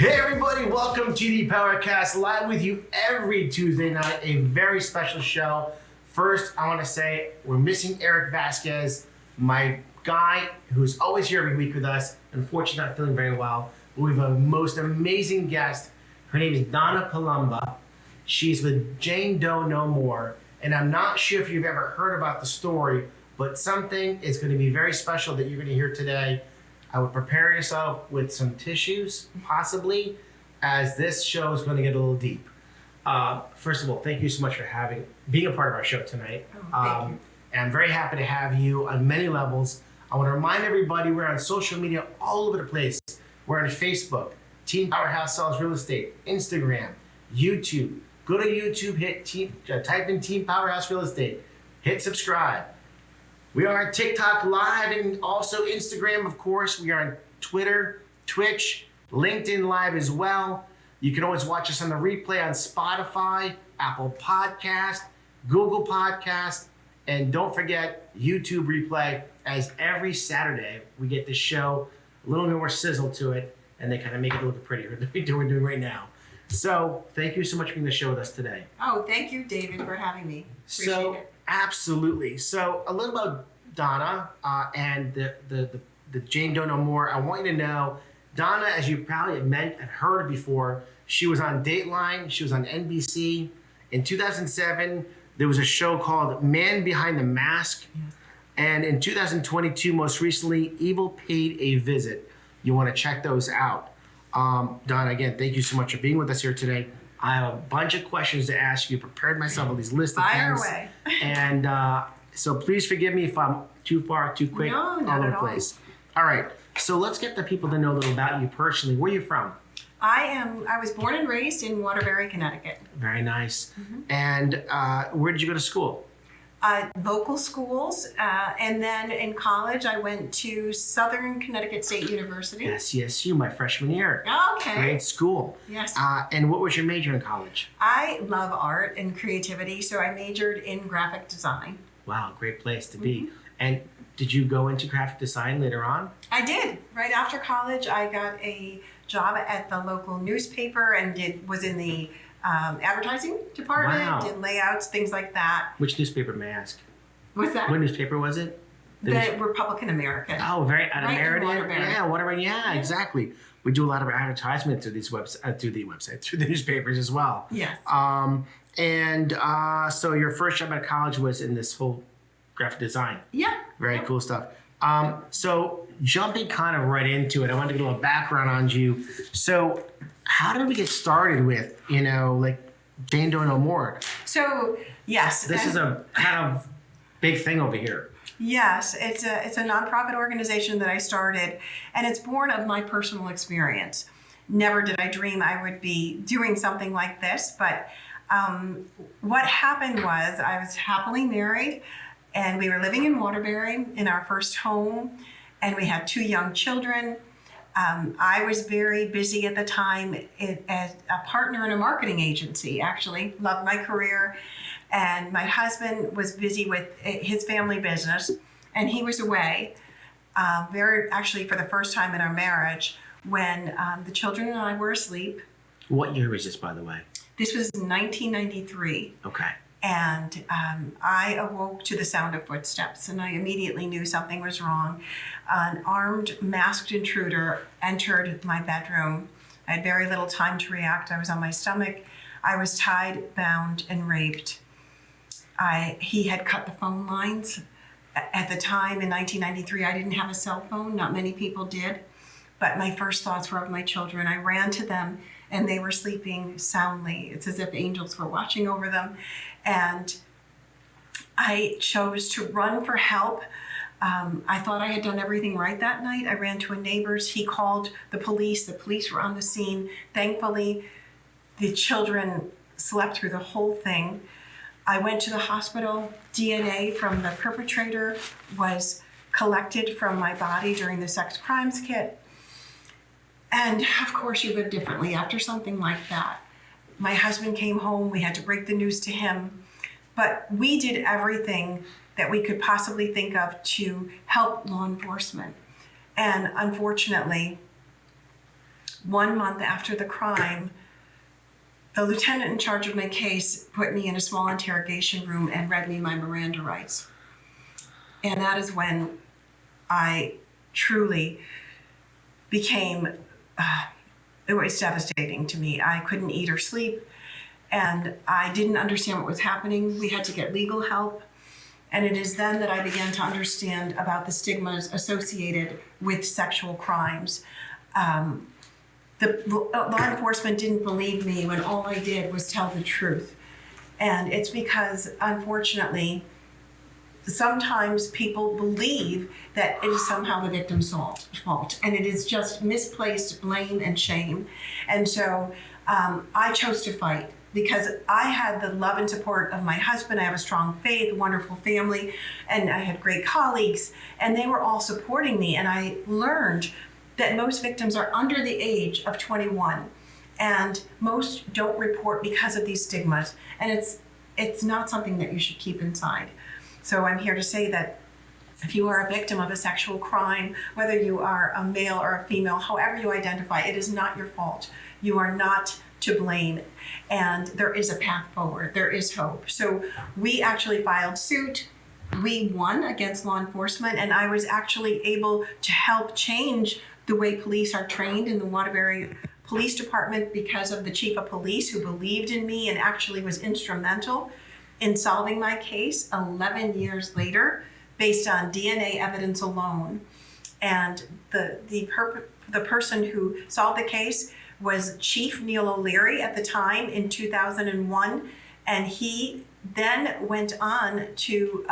Hey everybody, welcome to the PowerCast, live with you every Tuesday night, a very special show. First, I want to say we're missing Eric Vasquez, my guy who's always here every week with us. Unfortunately, not feeling very well. We have a most amazing guest. Her name is Donna Palomba. She's with Jane Doe No More, and I'm not sure if you've ever heard about the story, but something is going to be very special that you're going to hear today. I would prepare yourself with some tissues, possibly, as this show is going to get a little deep. First of all, thank you so much for being a part of our show tonight. Thank you. And I'm very happy to have you on many levels. I want to remind everybody we're on social media all over the place. We're on Facebook, Team Powerhouse Sells Real Estate, Instagram, YouTube. Go to YouTube, type in Team Powerhouse Real Estate, hit subscribe. We are on TikTok Live and also Instagram, of course. We are on Twitter, Twitch, LinkedIn Live as well. You can always watch us on the replay on Spotify, Apple Podcast, Google Podcast, and don't forget YouTube replay, as every Saturday we get the show a little bit more sizzle to it, and they kind of make it a little bit prettier than we're doing right now. So thank you so much for being on the show with us today. Oh, thank you, David, for having me. Appreciate it. Absolutely. So a little about Donna and the Jane Doe No More. I want you to know, Donna, as you probably have heard before, she was on Dateline. She was on NBC. In 2007, there was a show called Man Behind the Mask. Yes. And in 2022, most recently, Evil Paid a Visit. You want to check those out. Donna, again, thank you so much for being with us here today. I have a bunch of questions to ask you. Prepared myself with these lists of things. Fire away. And so please forgive me if I'm too far, too quick, No, not all over at the all. place. All right. So let's get the people to know a little about you personally. Where are you from? I was born and raised in Waterbury, Connecticut. Very nice. Mm-hmm. And where did you go to school? Local schools, and then in college I went to Southern Connecticut State University. SCSU, my freshman year. Okay. Great school. Yes. And what was your major in college? I love art and creativity, so I majored in graphic design. Wow, great place to be. Mm-hmm. And did you go into graphic design later on? I did. Right after college, I got a job at the local newspaper and was in the advertising department, Wow. did layouts, things like that. Which newspaper, may I ask? What's that? What newspaper was it? The Republican American. Oh, very out of Right in Meriden. Waterbury. Yeah, Waterbury. Yeah, exactly. We do a lot of advertisement through these through the newspapers as well. Yes. So your first job at college was in this whole graphic design. Yeah. Very cool stuff. So jumping kind of right into it, I wanted to get a little background on you. So how did we get started with, like Jane Doe No More? So, yes. This is a kind of big thing over here. Yes, it's a nonprofit organization that I started, and it's born of my personal experience. Never did I dream I would be doing something like this, but what happened was I was happily married, and we were living in Waterbury in our first home, and we had 2 young children. I was very busy at the time as a partner in a marketing agency, actually. Loved my career. And my husband was busy with his family business, and he was away, actually for the first time in our marriage, when the children and I were asleep. What year was this, by the way? This was 1993. Okay. And I awoke to the sound of footsteps, and I immediately knew something was wrong. An armed, masked intruder entered my bedroom. I had very little time to react. I was on my stomach. I was tied, bound, and raped. He had cut the phone lines. At the time, in 1993, I didn't have a cell phone. Not many people did. But my first thoughts were of my children. I ran to them, and they were sleeping soundly. It's as if angels were watching over them. And I chose to run for help. I thought I had done everything right that night. I ran to a neighbor's. He called the police. The police were on the scene. Thankfully, the children slept through the whole thing. I went to the hospital. DNA from the perpetrator was collected from my body during the sex crimes kit. And of course, you live differently after something like that. My husband came home. We had to break the news to him. But we did everything that we could possibly think of to help law enforcement. And unfortunately, 1 month after the crime, the lieutenant in charge of my case put me in a small interrogation room and read me my Miranda rights. And that is when I truly became, it was devastating to me. I couldn't eat or sleep, and I didn't understand what was happening. We had to get legal help. And it is then that I began to understand about the stigmas associated with sexual crimes. The law enforcement didn't believe me when all I did was tell the truth. And it's because, unfortunately, sometimes people believe that it is somehow the victim's fault, and it is just misplaced blame and shame. And so I chose to fight because I had the love and support of my husband. I have a strong faith, wonderful family, and I had great colleagues, and they were all supporting me. And I learned that most victims are under the age of 21, and most don't report because of these stigmas. And it's not something that you should keep inside. So I'm here to say that if you are a victim of a sexual crime, whether you are a male or a female, however you identify, it is not your fault. You are not to blame, and there is a path forward. There is hope. So we actually filed suit. We won against law enforcement, and I was actually able to help change the way police are trained in the Waterbury Police Department because of the chief of police who believed in me and actually was instrumental in solving my case 11 years later based on DNA evidence alone. And the person who solved the case was Chief Neil O'Leary at the time in 2001, and he then went on to,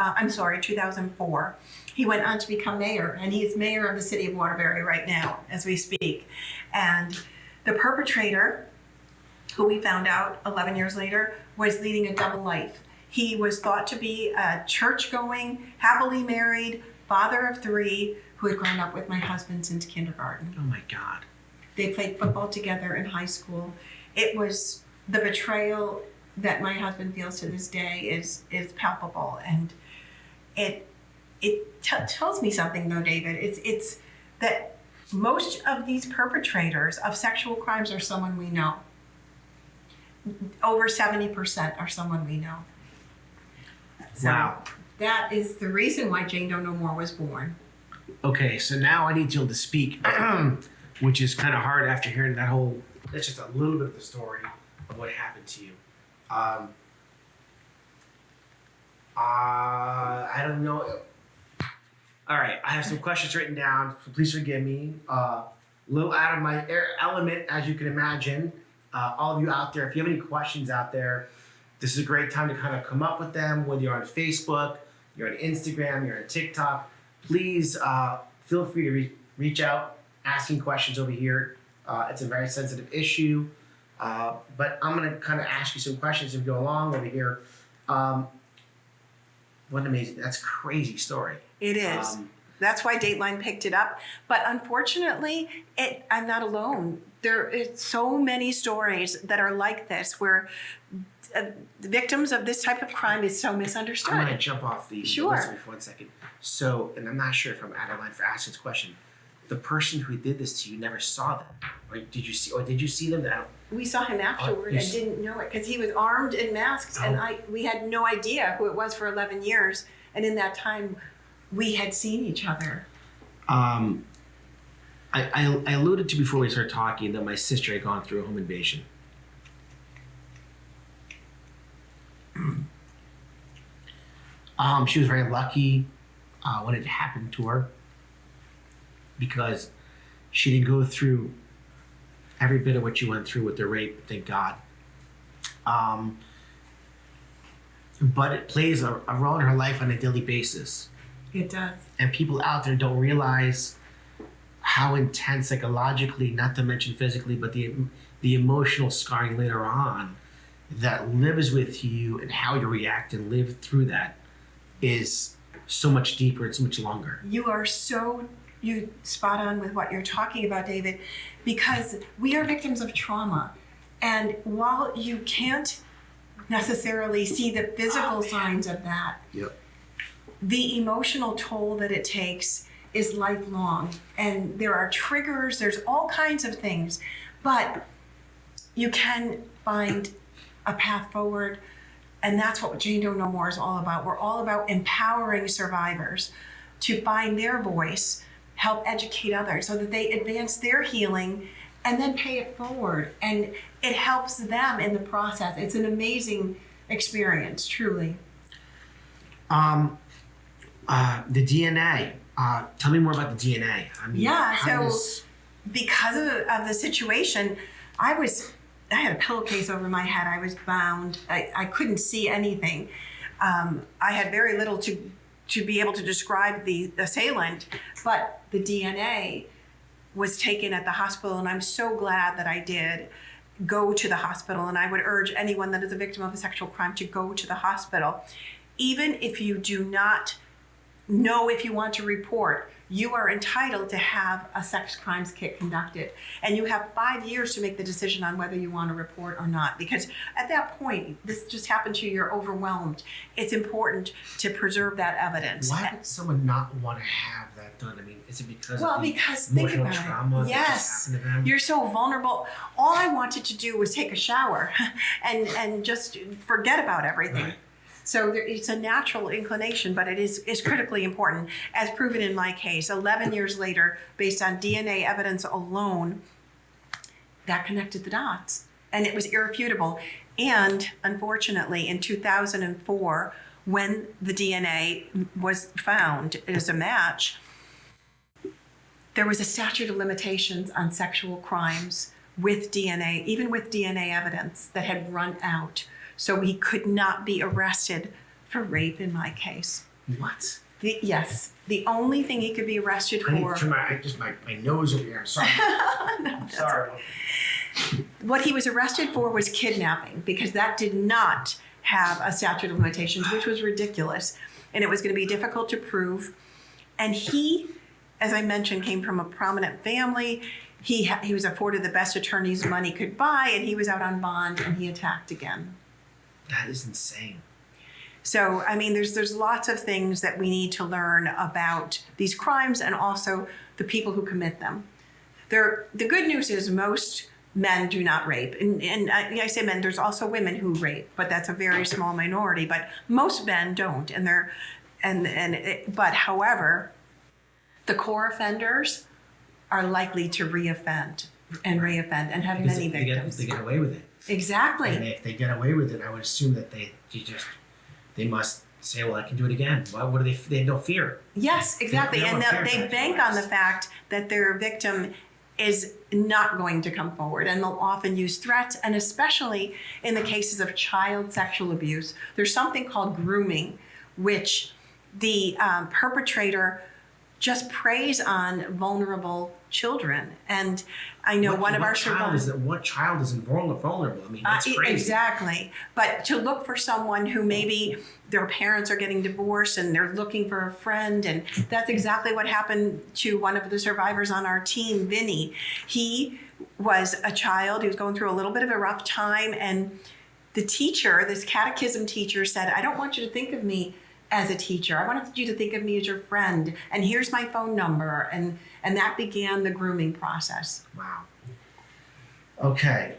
2004. He went on to become mayor, and he is mayor of the city of Waterbury right now as we speak. And the perpetrator, who we found out 11 years later, was leading a double life. He was thought to be a church-going, happily married, father of 3, who had grown up with my husband since kindergarten. Oh my God. They played football together in high school. It was the betrayal that my husband feels to this day is palpable, and it tells me something though, David. It's that most of these perpetrators of sexual crimes are someone we know. Over 70% are someone we know. So wow. That is the reason why Jane Doe No More was born. Okay, so now I need you to speak, which is kind of hard after hearing that whole, that's just a little bit of the story of what happened to you. I don't know. All right, I have some questions written down, so please forgive me. A little out of my element, as you can imagine. All of you out there, if you have any questions out there, this is a great time to kind of come up with them, whether you're on Facebook, you're on Instagram, you're on TikTok. Please feel free to reach out, asking questions over here. It's a very sensitive issue, but I'm going to kind of ask you some questions as we go along over here. What an amazing, that's a crazy story. It is. That's why Dateline picked it up. But unfortunately, I'm not alone. There is so many stories that are like this, where the victims of this type of crime is so misunderstood. I'm going to jump off the Sure. list for 1 second. So, and I'm not sure if I'm out of line for asking this question. The person who did this to you never saw them, or did you see them? We saw him afterward and didn't know it because he was armed and masked, and we had no idea who it was for 11 years. And in that time, we had seen each other. I alluded to before we started talking that my sister had gone through a home invasion. She was very lucky when it happened to her because she didn't go through every bit of what you went through with the rape, thank God. But it plays a role in her life on a daily basis. It does. And people out there don't realize how intense psychologically, not to mention physically, but the emotional scarring later on that lives with you, and how you react and live through that is so much deeper and so much longer. You spot on with what you're talking about, David, because we are victims of trauma. And while you can't necessarily see the physical signs of that, Yep. the emotional toll that it takes is lifelong, and there are triggers, there's all kinds of things, but you can find a path forward, and that's what Jane Doe No More is all about. We're all about empowering survivors to find their voice, help educate others so that they advance their healing and then pay it forward. And it helps them in the process. It's an amazing experience, truly. The DNA. Tell me more about the DNA. I mean, Because of the situation, I had a pillowcase over my head. I was bound. I couldn't see anything. I had very little to be able to describe the assailant, but the DNA was taken at the hospital, and I'm so glad that I did go to the hospital. And I would urge anyone that is a victim of a sexual crime to go to the hospital. Even if you do not know if you want to report, you are entitled to have a sex crimes kit conducted. And you have 5 years to make the decision on whether you want to report or not. Because at that point, this just happened to you, you're overwhelmed. It's important to preserve that evidence. Why would someone not want to have that done? I mean, is it because of the because think emotional about trauma it. that just happened to them? You're so vulnerable. All I wanted to do was take a shower and just forget about everything. Right. So it's a natural inclination, but it is critically important, as proven in my case. 11 years later, based on DNA evidence alone, that connected the dots. And it was irrefutable. And unfortunately, in 2004, when the DNA was found as a match, there was a statute of limitations on sexual crimes with DNA, even with DNA evidence that had run out. So he could not be arrested for rape in my case. What? Yes. The only thing he could be arrested for... my nose over here. I'm sorry. No, Sorry. What he was arrested for was kidnapping, because that did not have a statute of limitations, which was ridiculous. And it was going to be difficult to prove. And he, as I mentioned, came from a prominent family. He was afforded the best attorneys money could buy, and he was out on bond, and he attacked again. That is insane. So, I mean, there's lots of things that we need to learn about these crimes and also the people who commit them. The good news is most men do not rape. And I say men, there's also women who rape, but that's a very small minority. But most men don't. But however, the core offenders are likely to reoffend and have many victims. They get away with it. Exactly. And if they get away with it, I would assume that they must say, well, I can do it again. What do they have no fear. Yes, exactly. They bank on the fact that their victim is not going to come forward, and they'll often use threats, and especially in the cases of child sexual abuse, there's something called grooming, which the perpetrator just preys on vulnerable children. And I know one of our survivors... What child is vulnerable? I mean, that's crazy. Exactly. But to look for someone who maybe their parents are getting divorced and they're looking for a friend, and that's exactly what happened to one of the survivors on our team, Vinny. He was a child. He was going through a little bit of a rough time, and the teacher, this catechism teacher, said, I don't want you to think of me as a teacher. I wanted you to think of me as your friend, and here's my phone number. And that began the grooming process. Wow. Okay.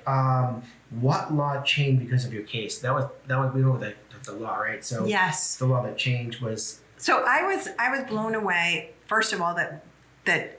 What law changed because of your case? That was we know the law, right? So yes, the law that changed was. So I was blown away. First of all, that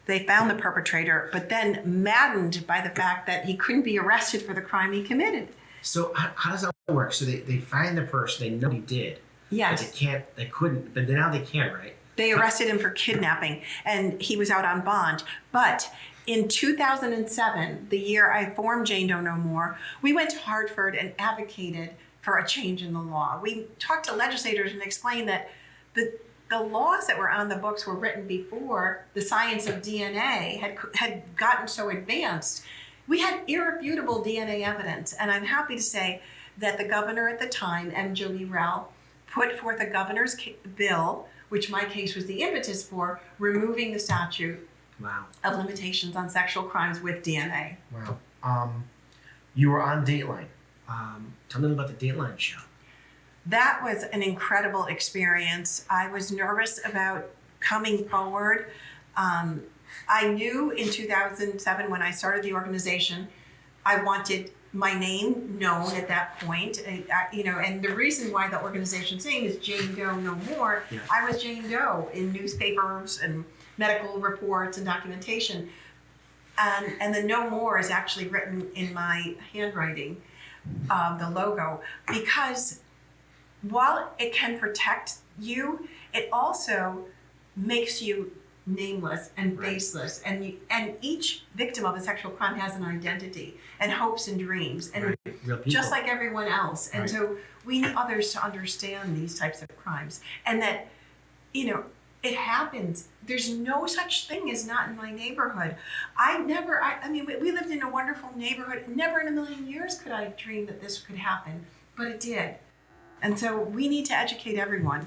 they found the perpetrator, but then maddened by the fact that he couldn't be arrested for the crime he committed. So how does that work? So they find the person, they know he did. Yes. But they couldn't, but now they can, right? They arrested him for kidnapping, and he was out on bond. But in 2007, the year I formed Jane Doe No More, we went to Hartford and advocated for a change in the law. We talked to legislators and explained that the laws that were on the books were written before the science of DNA had gotten so advanced. We had irrefutable DNA evidence, and I'm happy to say that the governor at the time, M. Jody Rell, put forth a governor's bill, which my case was the impetus for, removing the statute of limitations on sexual crimes with DNA. Wow. You were on Dateline. Tell me about the Dateline show. That was an incredible experience. I was nervous about coming forward. I knew in 2007 when I started the organization, I wanted my name known at that point. And the reason why the organization's name is Jane Doe No More, Yeah. I was Jane Doe in newspapers and medical reports and documentation. And the No More is actually written in my handwriting, the logo, because while it can protect you, it also makes you nameless and faceless. And each victim of a sexual crime has an identity and hopes and dreams, and Real people. just like everyone else. And Right. so we need others to understand these types of crimes, and that, it happens. There's no such thing as not in my neighborhood. I mean, we lived in a wonderful neighborhood. Never in a million years could I have dreamed that this could happen, but it did. And so we need to educate everyone.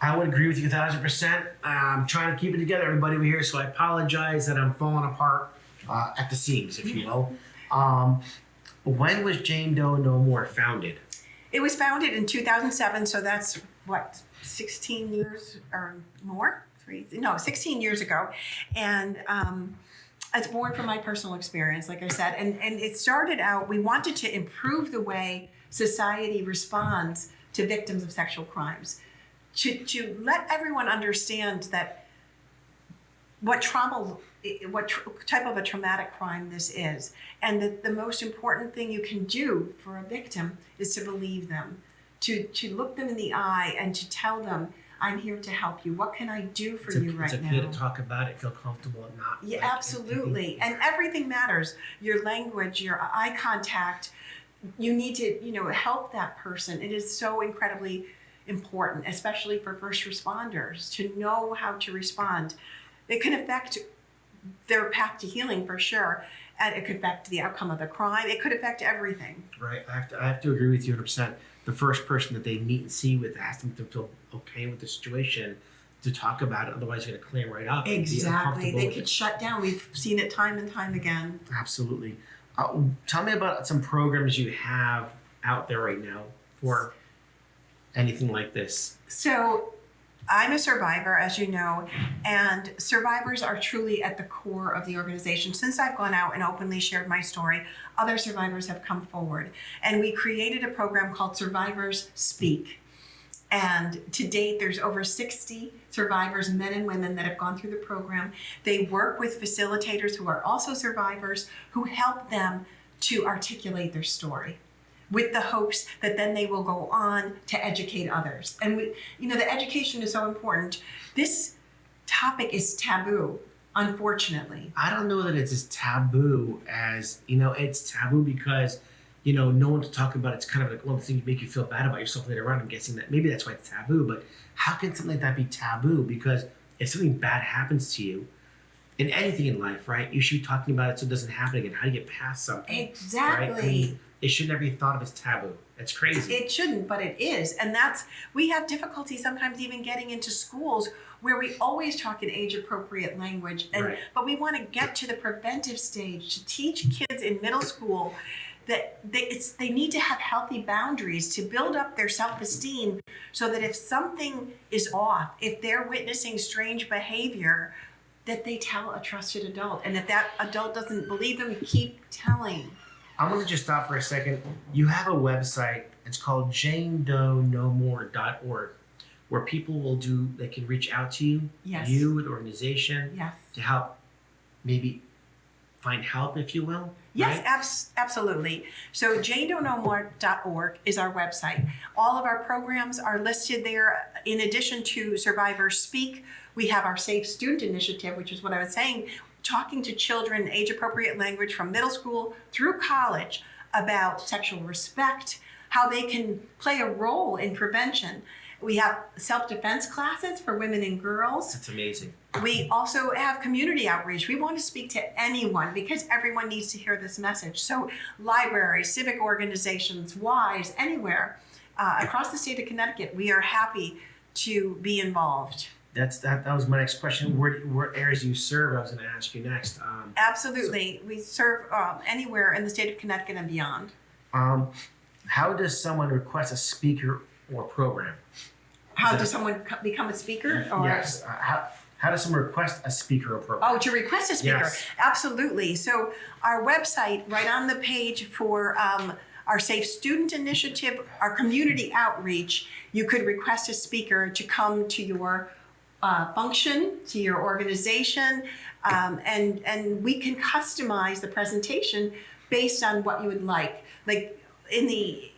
I would agree with you 1,000%. I'm trying to keep it together, everybody over here, so I apologize that I'm falling apart at the seams, if you will. When was Jane Doe No More founded? It was founded in 2007, so that's 16 years or more? 16 years ago. And it's born from my personal experience, like I said. And it started out, we wanted to improve the way society responds to victims of sexual crimes. To let everyone understand that what type of a traumatic crime this is, and that the most important thing you can do for a victim is to believe them, to look them in the eye and to tell them, I'm here to help you. What can I do for you right now? It's okay to talk about it, feel comfortable and not. Yeah, absolutely. And everything matters. Your language, your eye contact. You need to, help that person. It is so incredibly important, especially for first responders, to know how to respond. It can affect their path to healing for sure, and it could affect the outcome of the crime. It could affect everything. Right. I have to agree with you 100%. The first person that they meet and see with has them to feel okay with the situation to talk about it. Otherwise, you're going to clam right up. Exactly. They could shut down. We've seen it time and time again. Absolutely. Tell me about some programs you have out there right now for anything like this. So I'm a survivor, as you know, and survivors are truly at the core of the organization. Since I've gone out and openly shared my story, other survivors have come forward. And we created a program called Survivors Speak. And to date, there's over 60 survivors, men and women, that have gone through the program. They work with facilitators who are also survivors, who help them to articulate their story, with the hopes that then they will go on to educate others. And the education is so important. This topic is taboo, unfortunately. I don't know that it's as taboo as, it's taboo because, no one to talk about. It's kind of like one of the things that make you feel bad about yourself later on. I'm guessing that maybe that's why it's taboo, but how can something like that be taboo? Because if something bad happens to you, in anything in life, right, you should be talking about it so it doesn't happen again. How do you get past something? Exactly. Right? I mean, it should never be thought of as taboo. That's crazy. It shouldn't, but it is. And we have difficulty sometimes even getting into schools where we always talk in age-appropriate language. Right. But we want to get to the preventive stage to teach kids in middle school that they need to have healthy boundaries to build up their self-esteem, so that if something is off, if they're witnessing strange behavior, that they tell a trusted adult. And if that adult doesn't believe them, keep telling. I'm going to just stop for a second. You have a website. It's called JaneDoeNoMore.org, where people they can reach out to you, Yes. you, the organization, Yes. to help maybe find help, if you will. Yes, right? absolutely. So JaneDoeNoMore.org is our website. All of our programs are listed there. In addition to Survivors Speak, we have our Safe Student Initiative, which is what I was saying, talking to children age-appropriate language from middle school through college about sexual respect, how they can play a role in prevention. We have self-defense classes for women and girls. That's amazing. We also have community outreach. We want to speak to anyone because everyone needs to hear this message. So libraries, civic organizations, WISE, anywhere across the state of Connecticut, we are happy to be involved. That was my next question. What areas do you serve? I was going to ask you next. Absolutely. We serve anywhere in the state of Connecticut and beyond. How does someone request a speaker or program? How does someone become a speaker? Or? Yes. How does someone request a speaker or program? Oh, to request a speaker. Yes. Absolutely. So our website, right on the page for our Safe Student Initiative, our community outreach, you could request a speaker to come to your function, to your organization, and we can customize the presentation based on what you would like. Like in the,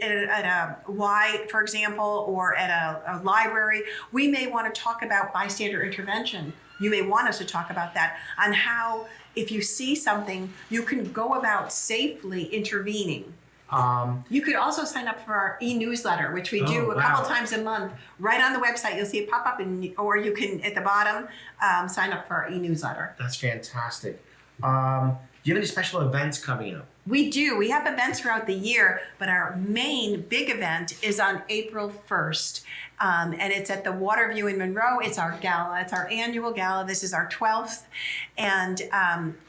at a Y, for example, or at a library, we may want to talk about bystander intervention. You may want us to talk about that, on how, if you see something, you can go about safely intervening. You could also sign up for our e-newsletter, which we do a couple times a month. Right on the website, you'll see it pop up, or you can, at the bottom, sign up for our e-newsletter. That's fantastic. Do you have any special events coming up? We do. We have events throughout the year, but our main big event is on April 1st. And it's at the Waterview in Monroe. It's our gala. It's our annual gala. This is our 12th. And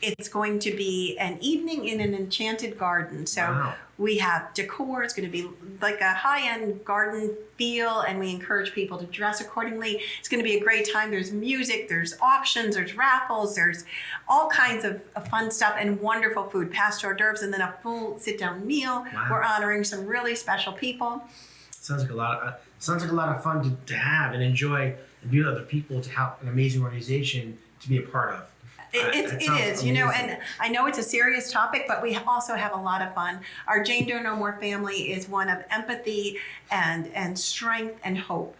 it's going to be an evening in an enchanted garden. So we have decor. It's going to be like a high-end garden feel, and we encourage people to dress accordingly. It's going to be a great time. There's music, there's auctions, there's raffles, there's all kinds of fun stuff, and wonderful food, past hors d'oeuvres, and then a full sit-down meal. Wow. We're honoring some really special people. Sounds like a lot of fun to have and enjoy, and be with other people, to help an amazing organization to be a part of. It is, and I know it's a serious topic, but we also have a lot of fun. Our Jane Doe No More family is one of empathy and strength and hope.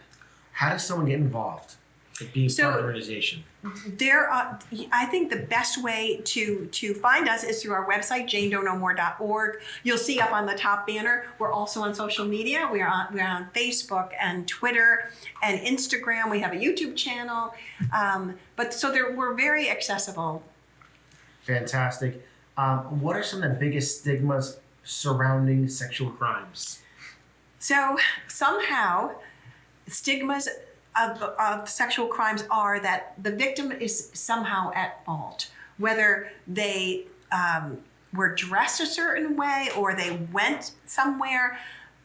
How does someone get involved in being part of the organization? I think the best way to find us is through our website, janedoeknomore.org. You'll see up on the top banner. We're also on social media. We're on Facebook and Twitter and Instagram. We have a YouTube channel. We're very accessible. Fantastic. What are some of the biggest stigmas surrounding sexual crimes? So somehow stigmas of sexual crimes are that the victim is somehow at fault, whether they were dressed a certain way or they went somewhere.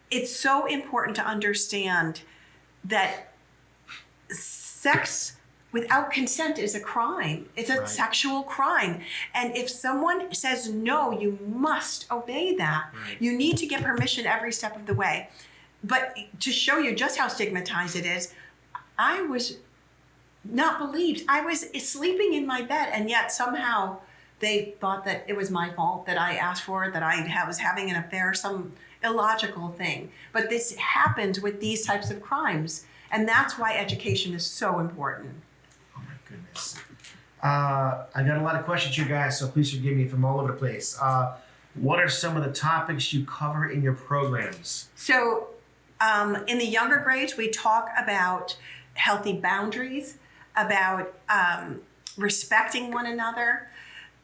It's so important to understand that sex without consent is a crime. It's a sexual crime. And if someone says no, you must obey that. Right. You need to get permission every step of the way. But to show you just how stigmatized it is, I was not believed. I was sleeping in my bed, and yet somehow they thought that it was my fault, that I asked for it, that I was having an affair, some illogical thing. But this happens with these types of crimes, and that's why education is so important. Oh my goodness. I got a lot of questions, you guys, so please forgive me if I'm all over the place. What are some of the topics you cover in your programs? So in the younger grades, we talk about healthy boundaries, about respecting one another,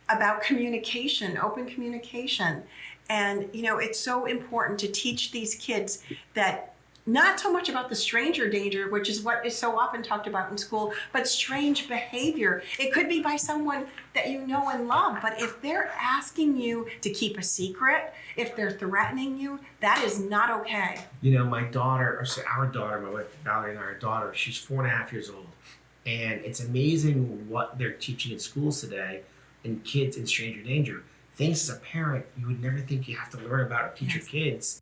about communication, open communication. And, it's so important to teach these kids that not so much about the stranger danger, which is what is so often talked about in school, but strange behavior. It could be by someone that you know and love, but if they're asking you to keep a secret, if they're threatening you, that is not okay. My daughter, our daughter, my wife Valerie and our daughter, she's 4.5 years old. And it's amazing what they're teaching in schools today in kids in stranger danger. Things as a parent you would never think you have to learn about or teach your kids.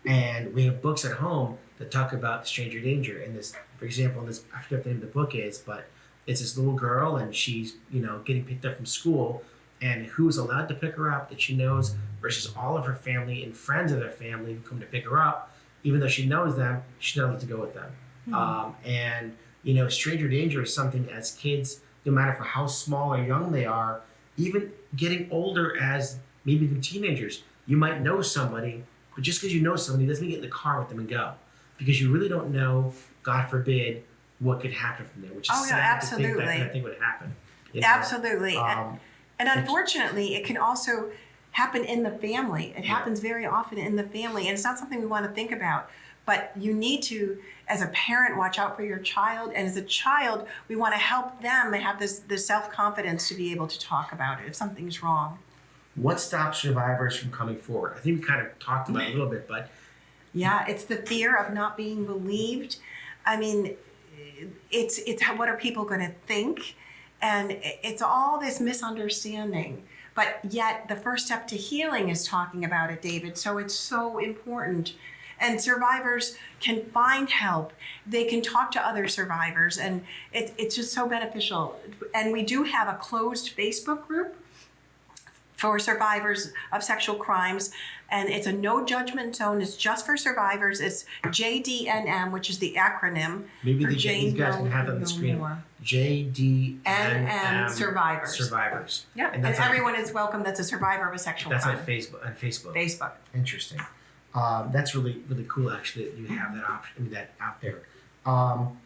And we have books at home that talk about stranger danger. And this, for example, I forget what the name of the book is, but it's this little girl, and she's, getting picked up from school, and who's allowed to pick her up that she knows versus all of her family and friends of their family who come to pick her up. Even though she knows them, she's not allowed to go with them. Mm-hmm. Stranger danger is something as kids, no matter for how small or young they are, even getting older as maybe even teenagers, you might know somebody, but just because you know somebody doesn't mean get in the car with them and go. Because you really don't know, God forbid, what could happen from there, which is sad to think that kind of thing would happen. Absolutely. And unfortunately, it can also happen in the family. It happens very often in the family, and it's not something we want to think about. But you need to, as a parent, watch out for your child. And as a child, we want to help them have this self-confidence to be able to talk about it if something's wrong. What stops survivors from coming forward? I think we kind of talked about it a little bit, but... Yeah, it's the fear of not being believed. I mean, it's what are people going to think? And it's all this misunderstanding. But yet the first step to healing is talking about it, David. So it's so important. And survivors can find help. They can talk to other survivors, and it's just so beneficial. And we do have a closed Facebook group for survivors of sexual crimes, and it's a no judgment zone. It's just for survivors. It's JDNM, which is the acronym. Maybe for you guys can have that on the screen. JDNM Survivors. Survivors. Yeah, and everyone is welcome that's a survivor of a sexual crime. That's on Facebook. Facebook. Interesting. That's really, really cool, actually, that you have that option, that out there. How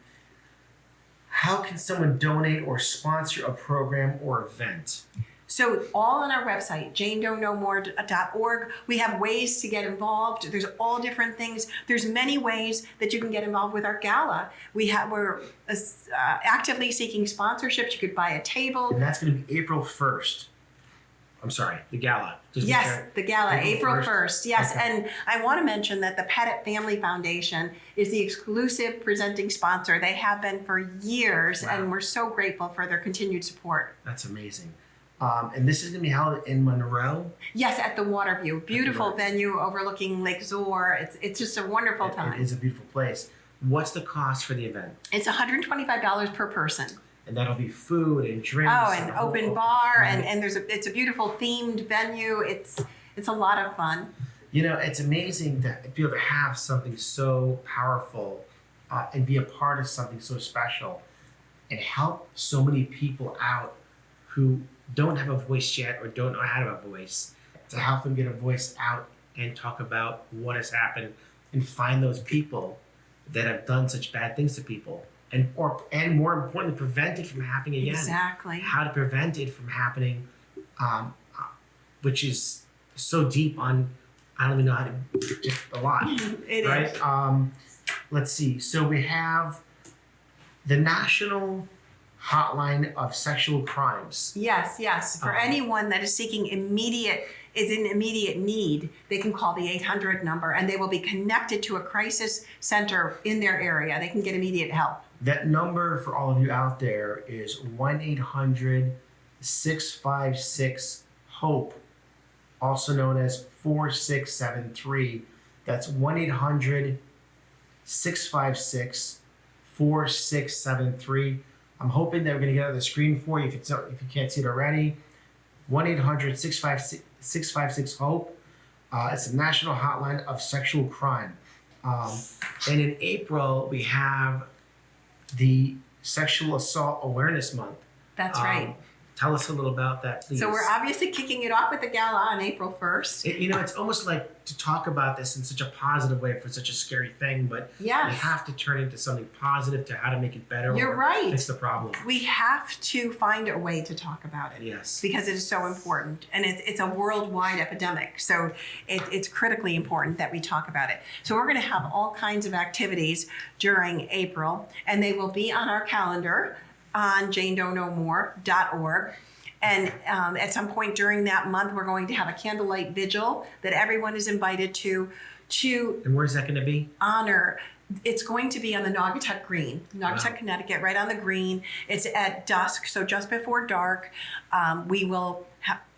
can someone donate or sponsor a program or event? So all on our website, JaneDoeNoMore.org. We have ways to get involved. There's all different things. There's many ways that you can get involved with our gala. We're actively seeking sponsorships. You could buy a table. And that's going to be April 1st. I'm sorry, the gala. Yes, the gala, April 1st. Yes, okay. And I want to mention that the Pettit Family Foundation is the exclusive presenting sponsor. They have been for years, wow. And we're so grateful for their continued support. That's amazing. And this is going to be held in Monroe? Yes, at the Waterview. Beautiful venue overlooking Lake Zor. It's just a wonderful time. It is a beautiful place. What's the cost for the event? It's $125 per person. And that'll be food and drinks. Oh, and open bar, right. and it's a beautiful themed venue. It's a lot of fun. You know, it's amazing to be able to have something so powerful and be a part of something so special and help so many people out who don't have a voice yet or don't know how to have a voice, to help them get a voice out and talk about what has happened and find those people that have done such bad things to people. And more importantly, prevent it from happening again. Exactly. How to prevent it from happening, which is so deep on, I don't even know how to, just a lot. It right? is. Let's see. So we have the National Hotline of Sexual Crimes. Yes. For anyone that is seeking is in immediate need, they can call the 800 number and they will be connected to a crisis center in their area. They can get immediate help. That number for all of you out there is 1-800-656-HOPE, also known as 4673. That's 1-800-656-4673. I'm hoping that we're going to get on the screen for you if you can't see it already. 1-800-656-HOPE. It's the National Hotline of Sexual Crime. And in April, we have the Sexual Assault Awareness Month. That's right. Tell us a little about that, please. So we're obviously kicking it off with the gala on April 1st. It's almost like to talk about this in such a positive way for such a scary thing, but yes. We have to turn it into something positive to how to make it better. You're right. Fix the problem. We have to find a way to talk about it. Yes. Because it is so important. And it's a worldwide epidemic. So it's critically important that we talk about it. So we're going to have all kinds of activities during April, and they will be on our calendar on JaneDoeNoMore.org. And at some point during that month, we're going to have a candlelight vigil that everyone is invited to. And where's that going to be? Honor. It's going to be on the Naugatuck Green, Naugatuck, wow. Connecticut, right on the green. It's at dusk, so just before dark. We will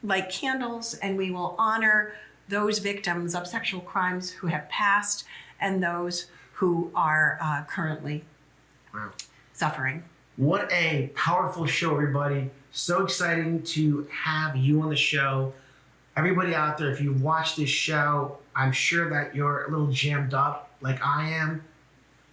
light candles and we will honor those victims of sexual crimes who have passed and those who are currently suffering. What a powerful show, everybody. So exciting to have you on the show. Everybody out there, if you watch this show, I'm sure that you're a little jammed up like I am.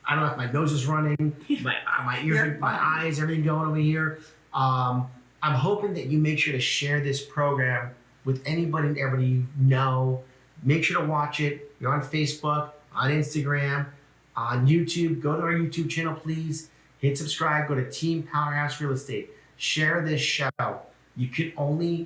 I don't know if my nose is running, my ears, my eyes, everything going over here. I'm hoping that you make sure to share this program with anybody and everybody you know. Make sure to watch it. You're on Facebook, on Instagram, on YouTube. Go to our YouTube channel, please. Hit subscribe. Go to Team Powerhouse Real Estate. Share this show. You can only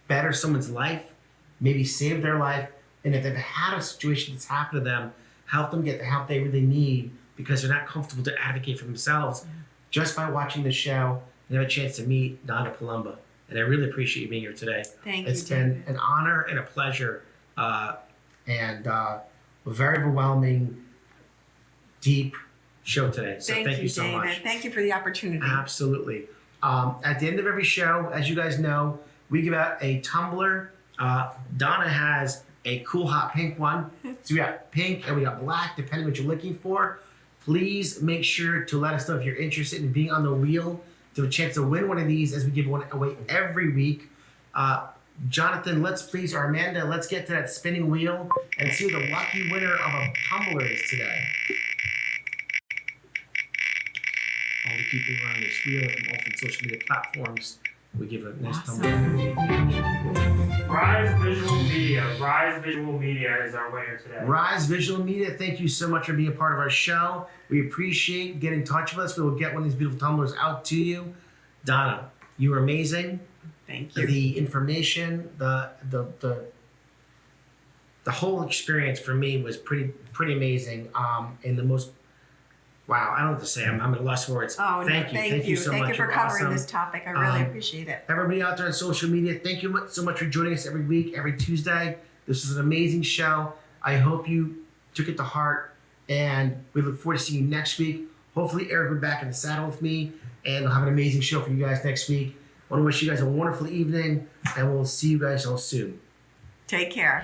better someone's life, maybe save their life, and if they've had a situation that's happened to them, help them get the help they really need because they're not comfortable to advocate for themselves. Just by watching the show, you have a chance to meet Donna Palomba. And I really appreciate you being here today. Thank you. It's been an honor and a pleasure, and a very overwhelming, deep show today. So thank you so David. much. Thank you for the opportunity. Absolutely. At the end of every show, as you guys know, we give out a tumbler. Donna has a cool hot pink one. So we got pink and we got black, depending what you're looking for. Please make sure to let us know if you're interested in being on the wheel to have a chance to win one of these, as we give one away every week. Jonathan, or Amanda, let's get to that spinning wheel and see who the lucky winner of a tumbler is today. All the people around this wheel from all the social media platforms, we give a nice tumbler. Rise Visual Media is our winner today. Rise Visual Media, thank you so much for being a part of our show. We appreciate getting in touch with us. We will get one of these beautiful tumblers out to you. Donna, you were amazing. Thank you. The information, the whole experience for me was pretty amazing. And the most, wow, I don't know what to say. I'm at a loss for words. Oh, thank you so much. Thank you for You're covering awesome. this topic. I really appreciate it. Everybody out there on social media, thank you so much for joining us every week, every Tuesday. This was an amazing show. I hope you took it to heart, and we look forward to seeing you next week. Hopefully Eric will be back in the saddle with me, and we'll have an amazing show for you guys next week. I want to wish you guys a wonderful evening, and we'll see you guys all soon. Take care.